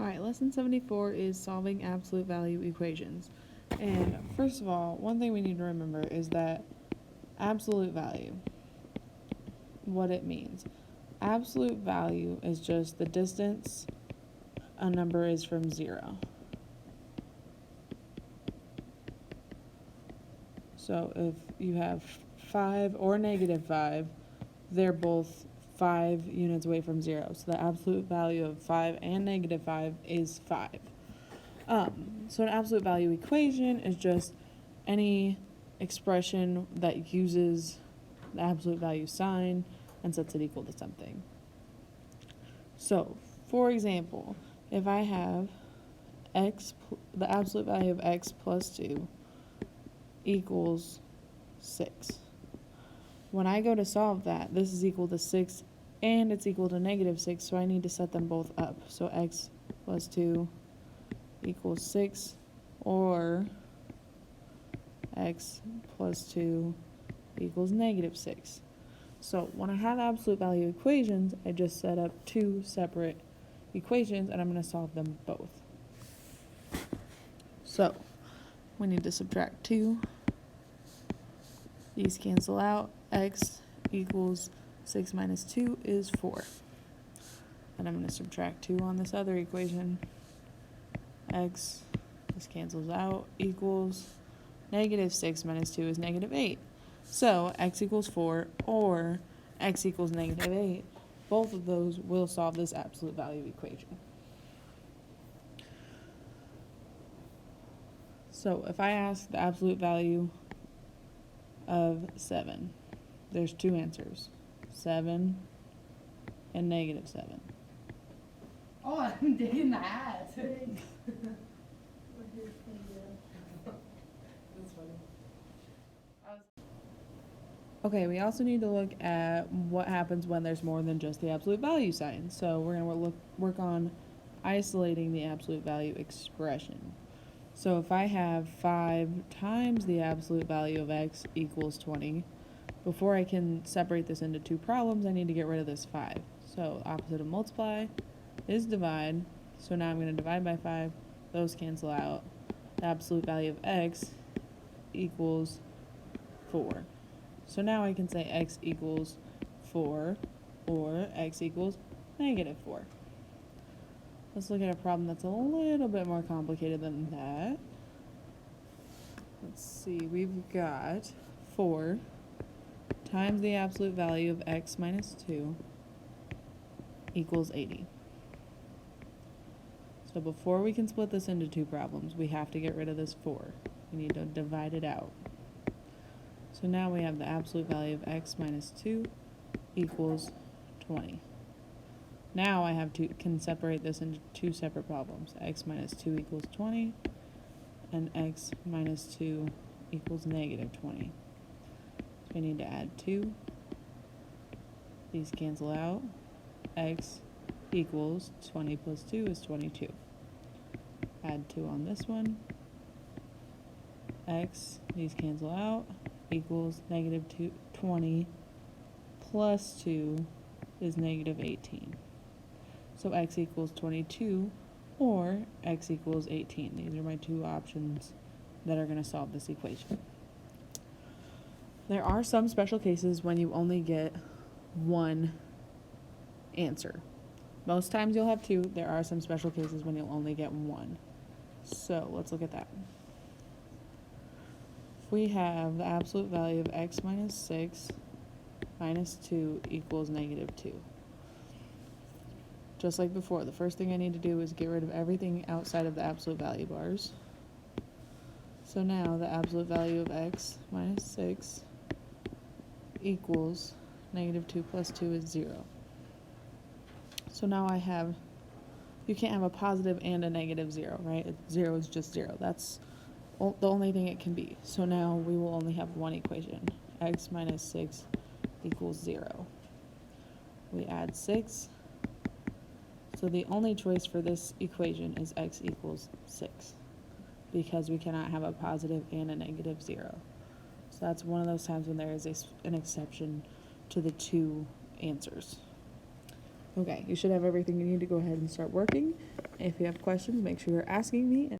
Alright, lesson 74 is solving absolute value equations. And first of all, one thing we need to remember is that absolute value, what it means. Absolute value is just the distance a number is from 0. So if you have 5 or -5, they're both 5 units away from 0. So the absolute value of 5 and -5 is 5. So an absolute value equation is just any expression that uses the absolute value sign and sets it equal to something. So, for example, if I have the absolute value of x plus 2 equals 6. When I go to solve that, this is equal to 6 and it's equal to -6, so I need to set them both up. So x plus 2 equals 6, or x plus 2 equals -6. So when I have absolute value equations, I just set up two separate equations and I'm going to solve them both. So we need to subtract 2. These cancel out. X equals 6 minus 2 is 4. And I'm going to subtract 2 on this other equation. X, this cancels out, equals -6 minus 2 is -8. So x equals 4 or x equals -8. Both of those will solve this absolute value equation. So if I ask the absolute value of 7, there's two answers, 7 and -7. Oh, I'm digging that. That's funny. Okay, we also need to look at what happens when there's more than just the absolute value sign. So we're going to work on isolating the absolute value expression. So if I have 5 times the absolute value of x equals 20, before I can separate this into two problems, I need to get rid of this 5. So opposite of multiply is divide. So now I'm going to divide by 5. Those cancel out. The absolute value of x equals 4. So now I can say x equals 4 or x equals -4. Let's look at a problem that's a little bit more complicated than that. Let's see, we've got 4 times the absolute value of x minus 2 equals 80. So before we can split this into two problems, we have to get rid of this 4. We need to divide it out. So now we have the absolute value of x minus 2 equals 20. Now I can separate this into two separate problems. X minus 2 equals 20, and x minus 2 equals -20. So we need to add 2. These cancel out. X equals 20 plus 2 is 22. Add 2 on this one. X, these cancel out, equals -20 plus 2 is -18. So x equals 22 or x equals 18. These are my two options that are going to solve this equation. There are some special cases when you only get one answer. Most times you'll have two. There are some special cases when you'll only get one. So let's look at that. If we have the absolute value of x minus 6 minus 2 equals -2. Just like before, the first thing I need to do is get rid of everything outside of the absolute value bars. So now the absolute value of x minus 6 equals -2 plus 2 is 0. So now you can't have a positive and a -0, right? 0 is just 0. That's the only thing it can be. So now we will only have one equation. X minus 6 equals 0. We add 6. So the only choice for this equation is x equals 6, because we cannot have a positive and a -0. So that's one of those times when there is an exception to the two answers. Okay, you should have everything you need to go ahead and start working. If you have questions, make sure you're asking me.